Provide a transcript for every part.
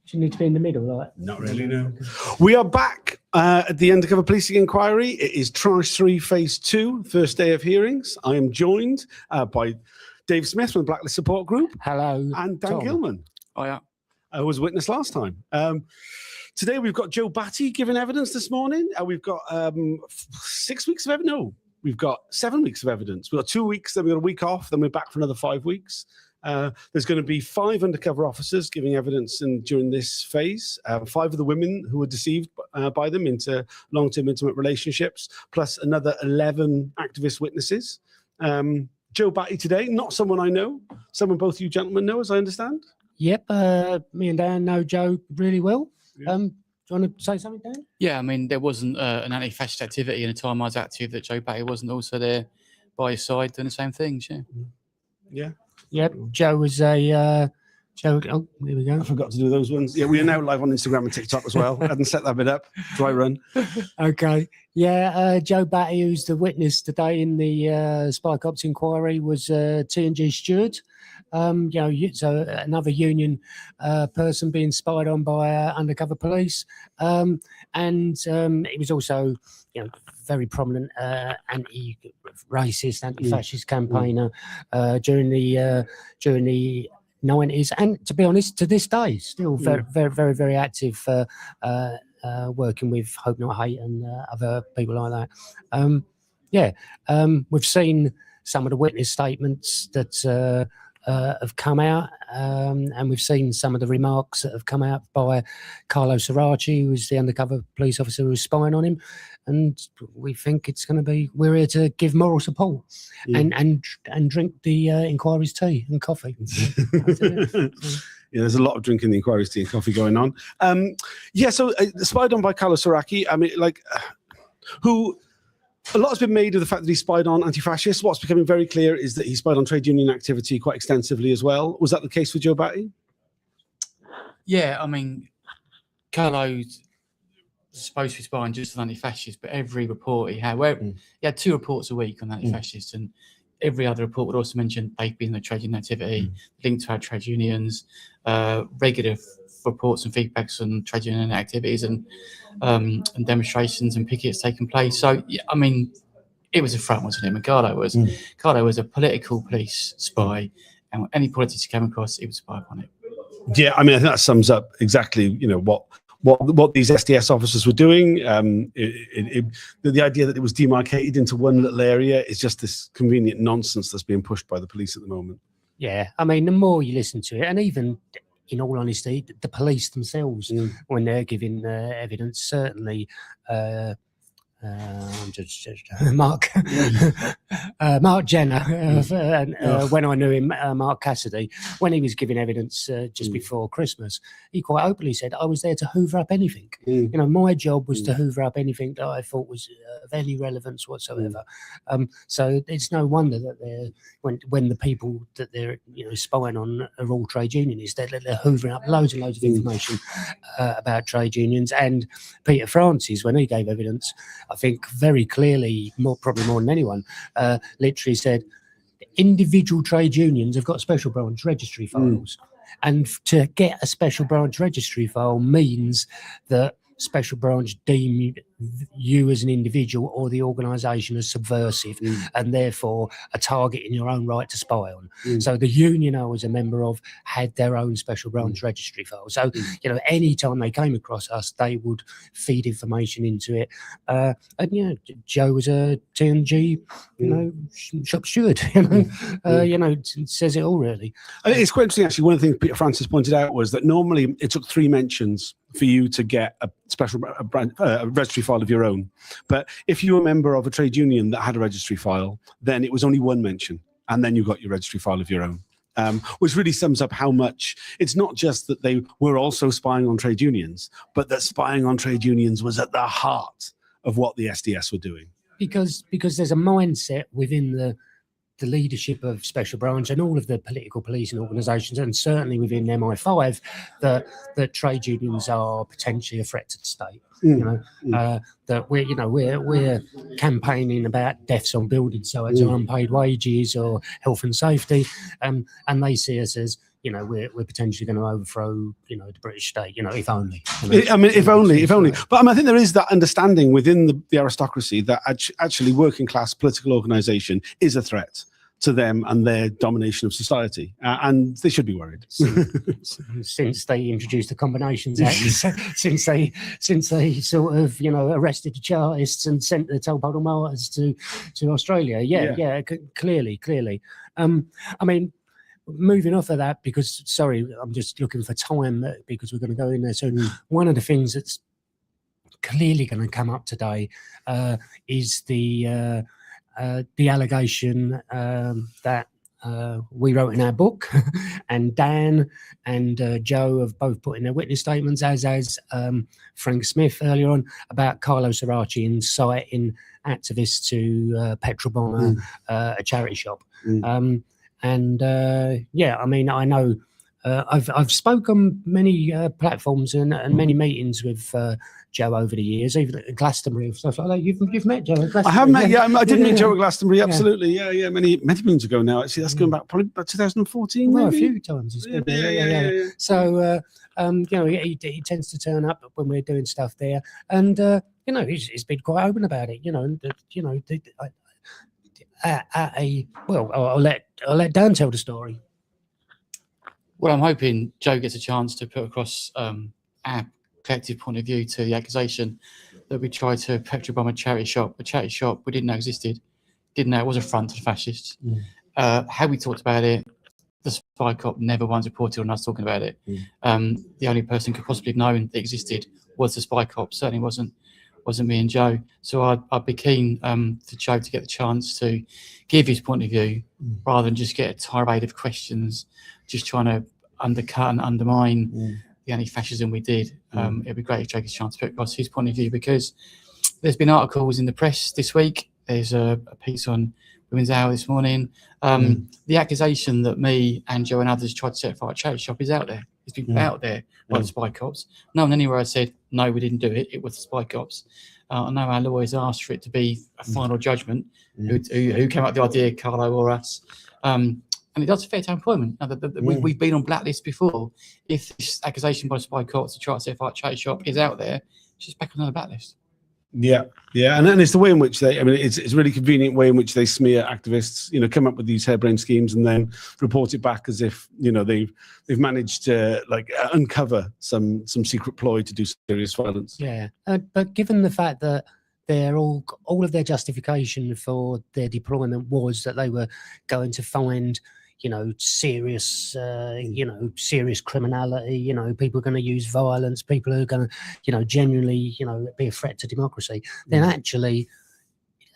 Shouldn't need to be in the middle, like. Not really, no. We are back at the Undercover Policing Inquiry. It is Tranche 3, Phase 2, first day of hearings. I am joined by Dave Smith from the Blacklist Support Group. Hello. And Dan Tom. Gilman. Oh, yeah. Who was a witness last time. Today we've got Joe Batty giving evidence this morning. We've got 6 weeks of evidence. No, we've got 7 weeks of evidence. We've got 2 weeks, then we've got a week off, then we're back for another 5 weeks. There's going to be 5 undercover officers giving evidence during this phase. 5 of the women who were deceived by them into long-term intimate relationships, plus another 11 activist witnesses. Joe Batty today, not someone I know, someone both you gentlemen know, as I understand. Yep, me and Dan know Joe really well. Yeah. Do you want to say something, Dan? Yeah, I mean, there wasn't an anti-fascist activity in the time I was active that Joe Batty wasn't also there by his side doing the same things, yeah. Yeah. Yep, Joe was a... Joe, oh, here we go. I forgot to do those ones. Yeah, we are now live on Instagram and TikTok as well. I hadn't set that bit up. Dry run. Okay. Yeah, Joe Batty, who's the witness today in the Spy Cops inquiry, was T&G steward. So another union person being spied on by undercover police. And he was also, very prominent anti-racist, anti-fascist campaigner during the 90s, and to be honest, to this day, still very, very, very, very active, working with Hope Not Hate and other people like that. We've seen some of the witness statements that have come out, and we've seen some of the remarks that have come out by Carlo Seraci, who was the undercover police officer who was spying on him. And we think it's going to be, we're here to give moral support and drink the inquiry's tea and coffee. Yeah, there's a lot of drinking the inquiry's tea and coffee going on. So spied on by Carlo Seraci, I mean, a lot has been made of the fact that he spied on anti-fascists. What's becoming very clear is that he spied on trade union activity quite extensively as well. Was that the case with Joe Batty? Yeah, I mean, Carlo's supposed to be spying just on anti-fascists, but every report he had, he had 2 reports a week on anti-fascists, and every other report would also mention they've been in the trade union activity, linked to our trade unions, regular reports and feedbacks on trade union activities and demonstrations and pickets taking place. So, yeah, I mean, it was a front, wasn't it? And Carlo was a political police spy, and any politics he came across, he would spy upon it. Yeah, I mean, I think that sums up exactly, what these SDS officers were doing. The idea that it was demarcated into one little area is just this convenient nonsense that's being pushed by the police at the moment. Yeah, I mean, the more you listen to it, and even in all honesty, the police themselves, when they're giving evidence, certainly Mark Jenner, when I knew him, Mark Cassidy, when he was giving evidence just before Christmas, he quite openly said, I was there to hoover up anything. My job was to hoover up anything that I thought was of any relevance whatsoever. So it's no wonder that they're, when the people that they're spying on are all trade unionists, they're hoovering up loads and loads of information about trade unions. And Peter Francis, when he gave evidence, I think very clearly, probably more than anyone, literally said, individual trade unions have got special branch registry files. And to get a special branch registry file means that special branch deem you as an individual or the organisation as subversive and therefore a target in your own right to spy on. So the union I was a member of had their own special branch registry file. So, any time they came across us, they would feed information into it. And, Joe was a T&G, shop steward, it says it all really. I think it's quite interesting, actually. One of the things Peter Francis pointed out was that normally it took 3 mentions for you to get a special registry file of your own. But if you were a member of a trade union that had a registry file, then it was only 1 mention, and then you got your registry file of your own. Which really sums up how much it's not just that they were also spying on trade unions, but that spying on trade unions was at the heart of what the SDS were doing. Because there's a mindset within the leadership of Special Branch and all of the political policing organisations, and certainly within MI5, that trade unions are potentially a threat to the state. That we're campaigning about deaths on building sites or unpaid wages or health and safety, and they see us as you know, we're potentially going to overthrow, you know, the British state. You know, if only. You know, I mean, if only. Right. But I think there is that understanding within the aristocracy that actually working class political organisation is a threat to them and their domination of society, and they should be worried. Since they introduced the Combinations Act, since they sort of, you know, arrested the Chartists and sent the Tolpole Martyrs to Australia. Yeah, clearly. I mean, moving off of that, because sorry, I'm just looking for time because we're going to go in there soon. One of the things that's clearly going to come up today is the allegation that we wrote in our book, and Dan and Joe have both put in their witness statements, as Frank Smith earlier on, about Carlo Seraci inciting activists to petrol bomb a charity shop. Yeah, I mean, I know I've spoken many platforms and many meetings with Joe over the years, even at Glastonbury and stuff like that. You've met Joe at Glastonbury? I have met, I did meet Joe at Glastonbury, absolutely. Yeah, many moons ago now. Actually, that's going back probably about 2014. Well, maybe? a few times. It's been there. Yeah. So, you know, he tends to turn up when we're doing stuff there, and you know, he's been quite open about it. You know, I'll let Dan tell the story. Well, I'm hoping Joe gets a chance to put across our collective point of view to the accusation that we tried to petrol bomb a charity shop we didn't know existed, didn't know it was a front to the fascists. How we talked about it, the spy cop never once reported on us talking about it. The only person who could possibly have known it existed was the spy cop. Certainly wasn't me and Joe. So I'd be keen for Joe to get the chance to give his point of view rather than just get a tirade of questions, just trying to undercut and undermine the anti-fascism we did. It'd be great if Joe gets a chance to put across his point of view, because there's been articles in the press this week. There's a piece on Women's Hour this morning. The accusation that me and Joe and others tried to set fire at a charity shop is out there. It's been out there by the spy cops. No one anywhere has said, no, we didn't do it. It was the spy cops. I know our lawyers asked for it to be a final judgment. Who came up with the idea, Carlo or us? And it does affect our employment. Now, we've been on blacklists before. If this accusation by the spy cops to try to set fire at a charity shop is out there, it's just back on the blacklist. Yeah, and it's the way in which it's a really convenient way in which they smear activists, you know, come up with these harebrained schemes and then report it back as if, you know, they've managed to uncover some secret ploy to do serious violence. Yeah, but given the fact that they're all of their justification for their deployment was that they were going to find, you know, serious criminality, you know, people are going to use violence, people are going to, you know, genuinely, you know, be a threat to democracy, then actually,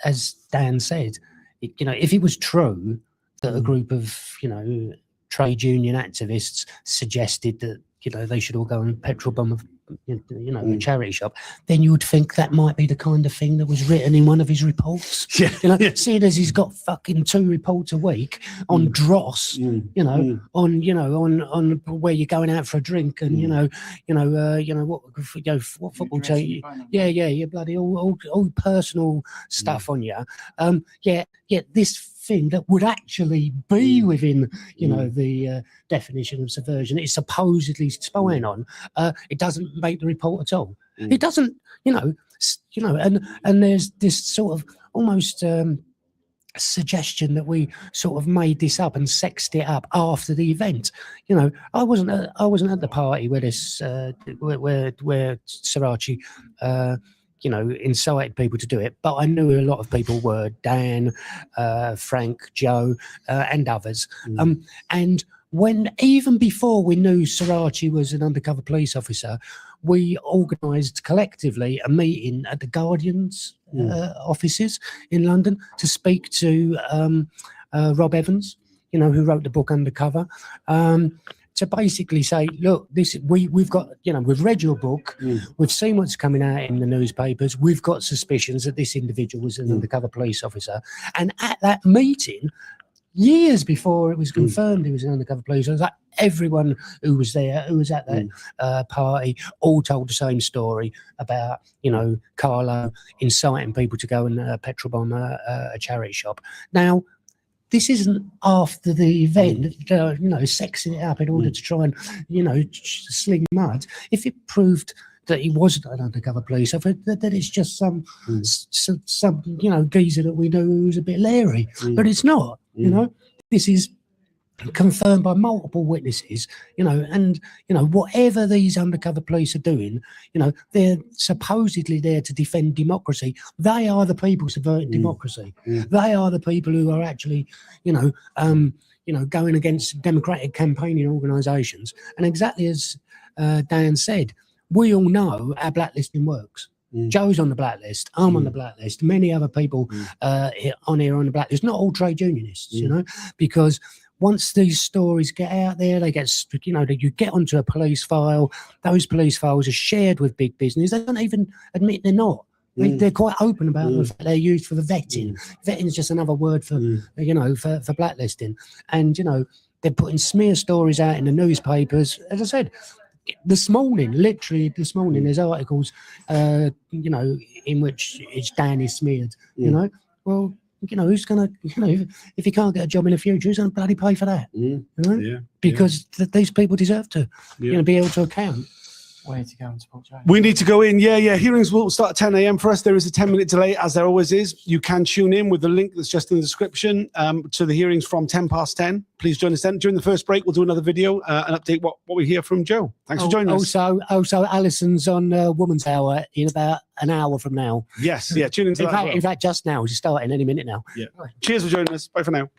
as Dan said, you know, if it was true that a group of, you know, trade union activists suggested that, you know, they should all go and petrol bomb a charity shop, then you would think that might be the kind of thing that was written in one of his reports. Seeing as he's got fucking 2 reports a week on dross, on where you're going out for a drink and what football team, your bloody all personal stuff on you. This thing that would actually be within, the definition of subversion, it's supposedly spying on. It doesn't make the report at all. It doesn't, and there's this sort of almost suggestion that we sort of made this up and sexed it up after the event. I wasn't at the party where this where Seraci incited people to do it, but I knew a lot of people were, Dan, Frank, Joe, and others. And even before we knew Seraci was an undercover police officer, we organised collectively a meeting at the Guardian's offices in London to speak to Rob Evans, who wrote the book Undercover, to basically say, look, we've got, we've read your book, we've seen what's coming out in the newspapers, we've got suspicions that this individual was an undercover police officer. And at that meeting, years before it was confirmed he was an undercover police officer, everyone who was there, who was at that party, all told the same story about, Carlo inciting people to go and petrol bomb a charity shop. Now, this isn't after the event, sexing it up in order to try and, sling mud. If it proved that he wasn't an undercover police officer, that it's just some geezer that we know who's a bit leery. But it's not, this is confirmed by multiple witnesses, and whatever these undercover police are doing, they're supposedly there to defend democracy. They are the people subverting democracy. They are the people who are actually, going against democratic campaigning organisations. And exactly as Dan said, we all know how blacklisting works. Joe's on the blacklist. I'm on the blacklist. Many other people on here on the blacklist. Not all trade unionists, because once these stories get out there, they get, you get onto a police file. Those police files are shared with big business. They don't even admit they're not. They're quite open about the fact they're used for the vetting. Vetting is just another word for, for blacklisting. And, they're putting smear stories out in the newspapers. As I said, literally this morning, there's articles, in which it's Dan is smeared, Well, who's going to, if you can't get a job in the future, who's going to bloody pay for that? Because these people deserve to, be able to account. We need to go and support Joe. We need to go in. Yeah. Hearings will start at 10 a.m. for us. There is a 10-minute delay, as there always is. You can tune in with the link that's just in the description to the hearings from 10 past 10. Please join us then. During the first break, we'll do another video and update what we hear from Joe. Thanks for joining us. Also, Alison's on Woman's Hour in about an hour from now. Yes, tune into that. In fact, just now. She's starting any minute now. Yeah. Cheers for joining us. Bye for now.